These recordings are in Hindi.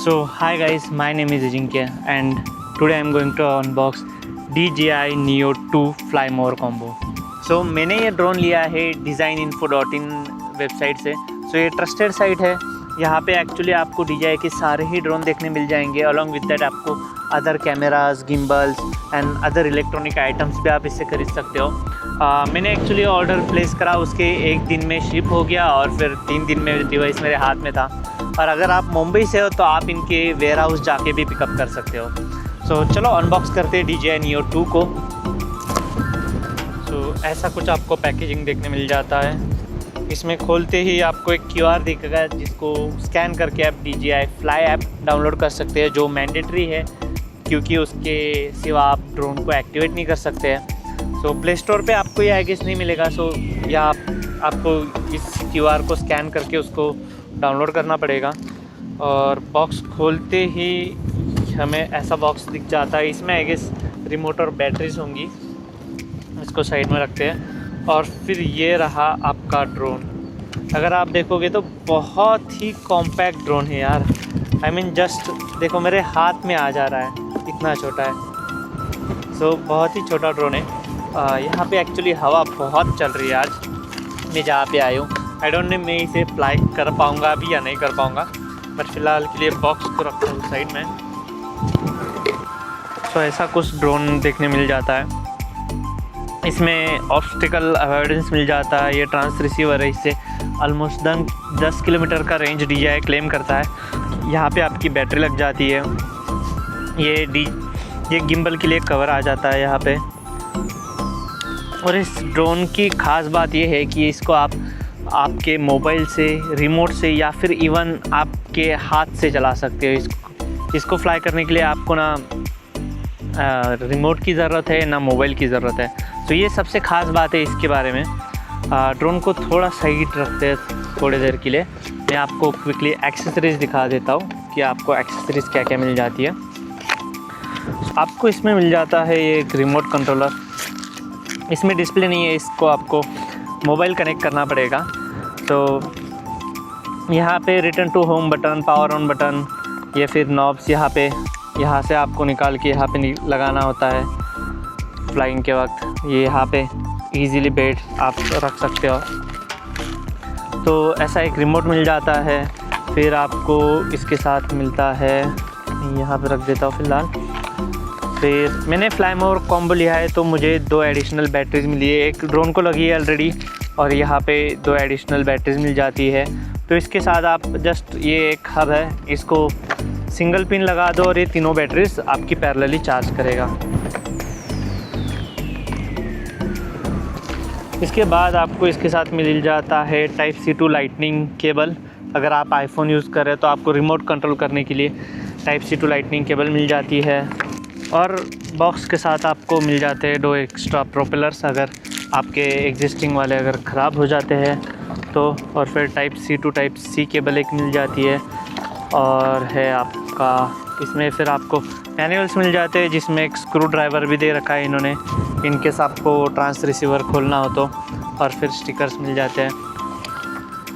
So hi guys, my name is Ajinkya and today I am going to unbox DJI Neo 2 Fly More combo. So मैंने ये ड्रोन लिया है designinfo.in वेबसाइट से. So ये ट्रस्टेड साइट है. यहाँ पे एक्चुअली आपको DJI के सारे ही ड्रोन देखने मिल जाएंगे. अलॉन्ग विद दैट आपको other cameras, gimbals and other electronic items भी आप इससे खरीद सकते हो. मैंने एक्चुअली ऑर्डर प्लेस करा, उसके एक दिन में शिप हो गया और फिर 3 दिन में डिवाइस मेरे हाथ में था. और अगर आप मुंबई से हो तो आप इनके वेयर हाउस जाके भी पिकअप कर सकते हो. सो चलो अनबॉक्स करते हैं DJI Neo 2 को. सो ऐसा कुछ आपको पैकेजिंग देखने मिल जाता है. इसमें खोलते ही आपको एक QR दिखेगा जिसको स्कैन करके आप DJI Fly ऐप डाउनलोड कर सकते हैं, जो मैंडेटरी है क्योंकि उसके सिवा आप ड्रोन को एक्टिवेट नहीं कर सकते हैं. सो प्ले स्टोर पर आपको ये आई गेस नहीं मिलेगा. सो या आपको इस QR को स्कैन करके उसको डाउनलोड करना पड़ेगा. और बॉक्स खोलते ही हमें ऐसा बॉक्स दिख जाता है. इसमें आई गेस रिमोट और बैटरीज होंगी. इसको साइड में रखते हैं. और फिर ये रहा आपका ड्रोन. अगर आप देखोगे तो बहुत ही कॉम्पैक्ट ड्रोन है यार. आई मीन जस्ट देखो मेरे हाथ में आ जा रहा है, इतना छोटा है. सो बहुत ही छोटा ड्रोन है. यहाँ पे एक्चुअली हवा बहुत चल रही है आज मैं जहाँ पे आया हूँ. आई डोंट नो मैं इसे फ्लाई कर पाऊँगा अभी या नहीं कर पाऊँगा, बट फ़िलहाल के लिए बॉक्स को रखता हूँ साइड में. सो ऐसा कुछ ड्रोन देखने मिल जाता है. इसमें ऑब्स्टिकल अवॉइडेंस मिल जाता है. ये ट्रांस रिसीवर है, इससे ऑलमोस्ट 10 किलोमीटर का रेंज DJI क्लेम करता है. यहाँ पे आपकी बैटरी लग जाती है. ये गिम्बल के लिए कवर आ जाता है यहाँ पे. और इस ड्रोन की ख़ास बात ये है कि इसको आप आपके मोबाइल से, रिमोट से या फिर इवन आपके हाथ से चला सकते हो. इसको फ्लाई करने के लिए आपको ना रिमोट की ज़रूरत है ना मोबाइल की ज़रूरत है. तो ये सबसे ख़ास बात है इसके बारे में. ड्रोन को थोड़ा साइड रखते हैं थोड़ी देर के लिए. मैं आपको क्विकली एक्सेसरीज़ दिखा देता हूँ कि आपको एक्सेसरीज़ क्या क्या मिल जाती है. आपको इसमें मिल जाता है ये एक रिमोट कंट्रोलर. इसमें डिस्प्ले नहीं है, इसको आपको मोबाइल कनेक्ट करना पड़ेगा. तो यहाँ पे return to home button, power on button, या फिर नॉब्स यहाँ से आपको निकाल के यहाँ पे लगाना होता है फ्लाइंग के वक्त. ये यहाँ पे इजीली बेड आप रख सकते हो. तो ऐसा एक रिमोट मिल जाता है. फिर आपको इसके साथ मिलता है, यहाँ पे रख देता हूँ फ़िलहाल. फिर मैंने फ्लाई मोर कॉम्बो लिया है तो मुझे 2 एडिशनल बैटरीज मिली है. एक ड्रोन को लगी है ऑलरेडी और यहाँ पे 2 एडिशनल बैटरीज मिल जाती है. तो इसके साथ आप जस्ट ये एक हब है, इसको सिंगल पिन लगा दो और ये तीनों बैटरीज आपकी पैरेलली चार्ज करेगा. इसके बाद आपको इसके साथ मिल जाता है Type-C to लाइटनिंग केबल. अगर आप आईफोन यूज़ कर रहे हो तो आपको रिमोट कंट्रोल करने के लिए Type-C to लाइटनिंग केबल मिल जाती है. और बॉक्स के साथ आपको मिल जाते हैं 2 एक्स्ट्रा प्रोपेलर्स अगर आपके एग्जिस्टिंग वाले अगर ख़राब हो जाते हैं तो. और फिर Type-C to Type-C केबल एक मिल जाती है. और है आपका इसमें फिर आपको मैनुअल्स मिल जाते हैं जिसमें एक स्क्रू ड्राइवर भी दे रखा है इन्होंने इनकेस आपको ट्रांस रिसीवर खोलना हो तो. और फिर स्टिकर्स मिल जाते हैं.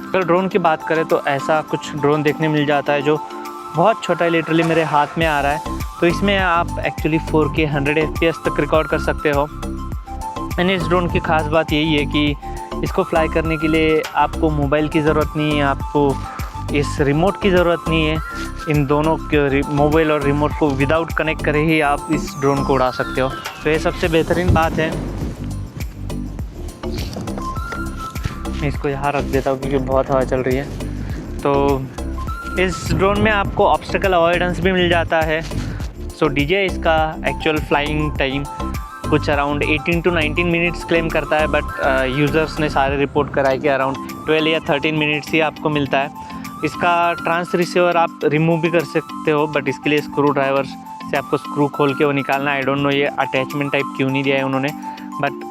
अगर ड्रोन की बात करें तो ऐसा कुछ ड्रोन देखने मिल जाता है जो बहुत छोटा है, लिटरली मेरे हाथ में आ रहा है. तो इसमें आप एक्चुअली 4K 100 FPS तक रिकॉर्ड कर सकते हो. एंड इस ड्रोन की ख़ास बात यही है कि इसको फ्लाई करने के लिए आपको मोबाइल की ज़रूरत नहीं है, आपको इस रिमोट की ज़रूरत नहीं है. इन दोनों के मोबाइल और रिमोट को विदाउट कनेक्ट करे ही आप इस ड्रोन को उड़ा सकते हो. तो ये सबसे बेहतरीन बात है. मैं इसको यहाँ रख देता हूँ क्योंकि बहुत हवा चल रही है. तो इस ड्रोन में आपको ऑब्स्टिकल अवॉइडेंस भी मिल जाता है. सो DJI इसका एक्चुअल फ्लाइंग टाइम कुछ अराउंड 18 to 19 मिनट्स क्लेम करता है, बट यूज़र्स ने सारे रिपोर्ट कराए कि अराउंड 12 या 13 मिनट्स ही आपको मिलता है. इसका ट्रांस रिसीवर आप रिमूव भी कर सकते हो, बट इसके लिए स्क्रू ड्राइवर से आपको स्क्रू खोल के वो निकालना. आई डोंट नो ये अटैचमेंट टाइप क्यों नहीं दिया है उन्होंने. बट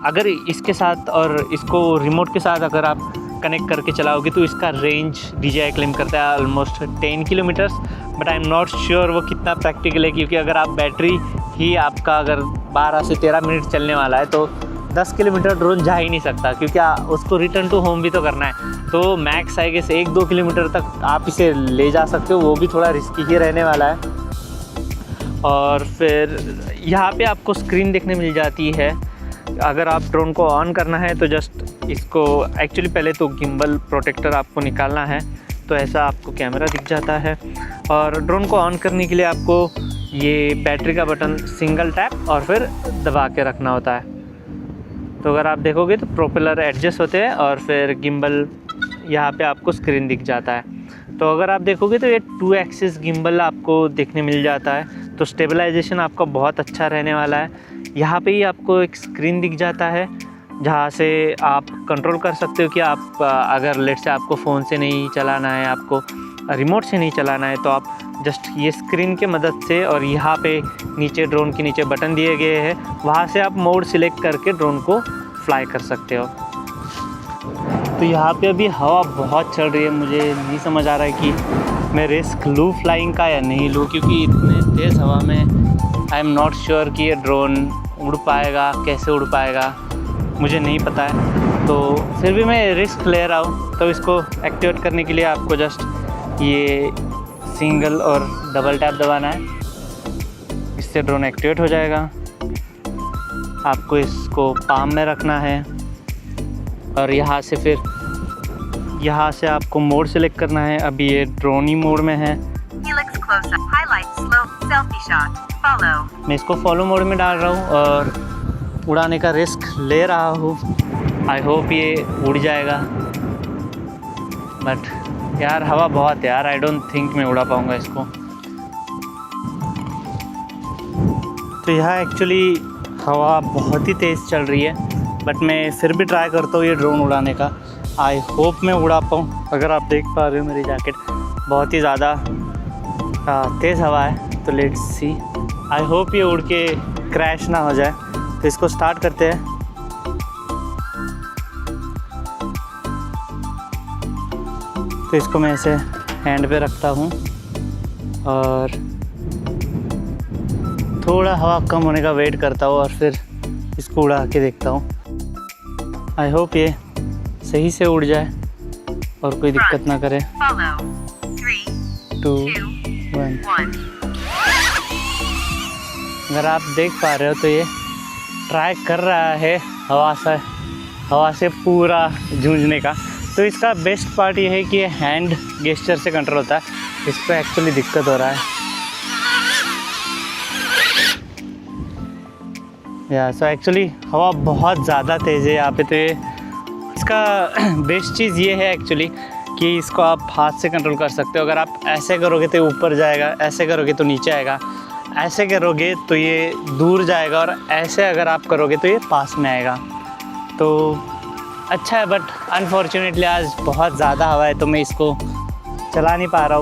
अगर इसके साथ और इसको रिमोट के साथ अगर आप कनेक्ट करके चलाओगे तो इसका रेंज DJI क्लेम करता है almost 10 kilometres. But I am not sure वो कितना प्रैक्टिकल है, क्योंकि अगर आप बैटरी ही आपका अगर 12 से 13 मिनट चलने वाला है तो 10 किलोमीटर ड्रोन जा ही नहीं सकता, क्योंकि उसको रिटर्न टू होम भी तो करना है। तो मैक्स आई गेस 1-2 किलोमीटर तक आप इसे ले जा सकते हो, वो भी थोड़ा रिस्की ही रहने वाला है। और फिर यहाँ पे आपको स्क्रीन देखने मिल जाती है। अगर आप ड्रोन को ऑन करना है तो जस्ट इसको एक्चुअली पहले तो गिम्बल प्रोटेक्टर आपको निकालना है, तो ऐसा आपको कैमरा दिख जाता है। और ड्रोन को ऑन करने के लिए आपको ये बैटरी का बटन सिंगल टैप और फिर दबा के रखना होता है। तो अगर आप देखोगे तो प्रोपेलर एडजस्ट होते हैं और फिर गिम्बल यहाँ पे आपको स्क्रीन दिख जाता है। तो अगर आप देखोगे तो ये 2 एक्सिस गिम्बल आपको देखने मिल जाता है, तो स्टेबलाइजेशन आपका बहुत अच्छा रहने वाला है। यहाँ पे ही आपको एक स्क्रीन दिख जाता है जहाँ से आप कंट्रोल कर सकते हो कि आप अगर लेट से आपको फ़ोन से नहीं चलाना है, आपको रिमोट से नहीं चलाना है, तो आप जस्ट ये स्क्रीन के मदद से और यहाँ पे नीचे ड्रोन के नीचे बटन दिए गए हैं, वहाँ से आप मोड सिलेक्ट करके ड्रोन को फ्लाई कर सकते हो। तो यहाँ पे अभी हवा बहुत चल रही है, मुझे नहीं समझ आ रहा है कि मैं रिस्क लूँ फ्लाइंग का या नहीं लूँ, क्योंकि इतने तेज़ हवा में आई एम नॉट श्योर कि ये ड्रोन उड़ पाएगा, कैसे उड़ पाएगा मुझे नहीं पता है। तो फिर भी मैं रिस्क ले रहा हूँ। तो इसको एक्टिवेट करने के लिए आपको जस्ट ये सिंगल और डबल टैप दबाना है, इससे ड्रोन एक्टिवेट हो जाएगा। आपको इसको पाम में रखना है और यहाँ से फिर यहाँ से आपको मोड सेलेक्ट करना है। अभी ये ड्रोन ही मोड में है। मैं इसको फॉलो मोड में डाल रहा हूँ और उड़ाने का रिस्क ले रहा हूँ। आई होप ये उड़ जाएगा, बट यार हवा बहुत है यार, आई डोंट थिंक मैं उड़ा पाऊँगा इसको। तो यहाँ एक्चुअली हवा बहुत ही तेज़ चल रही है, बट मैं फिर भी ट्राई करता हूँ ये ड्रोन उड़ाने का। आई होप मैं उड़ा पाऊँ। अगर आप देख पा रहे हो मेरी जैकेट बहुत ही ज़्यादा तेज़ हवा है, तो लेट्स सी। आई होप ये उड़ के क्रैश ना हो जाए। तो इसको स्टार्ट करते हैं। तो इसको मैं ऐसे हैंड पे रखता हूँ और थोड़ा हवा कम होने का वेट करता हूँ और फिर इसको उड़ा के देखता हूँ। आई होप ये सही से उड़ जाए और कोई दिक्कत ना करे। 3, 2, 1। अगर आप देख पा रहे हो तो ये ट्राई कर रहा है हवा से पूरा जूझने का। तो इसका बेस्ट पार्ट ये है कि ये हैंड गेस्चर से कंट्रोल होता है। इस पर एक्चुअली दिक्कत हो रहा है या सो एक्चुअली हवा बहुत ज़्यादा तेज़ है यहाँ पे। तो ये इसका बेस्ट चीज़ ये है एक्चुअली कि इसको आप हाथ से कंट्रोल कर सकते हो। अगर आप ऐसे करोगे तो ऊपर जाएगा, ऐसे करोगे तो नीचे आएगा, ऐसे करोगे तो ये दूर जाएगा और ऐसे अगर आप करोगे तो ये पास में आएगा। तो अच्छा है, बट अनफॉर्चुनेटली आज बहुत ज़्यादा हवा है तो मैं इसको चला नहीं पा रहा हूँ।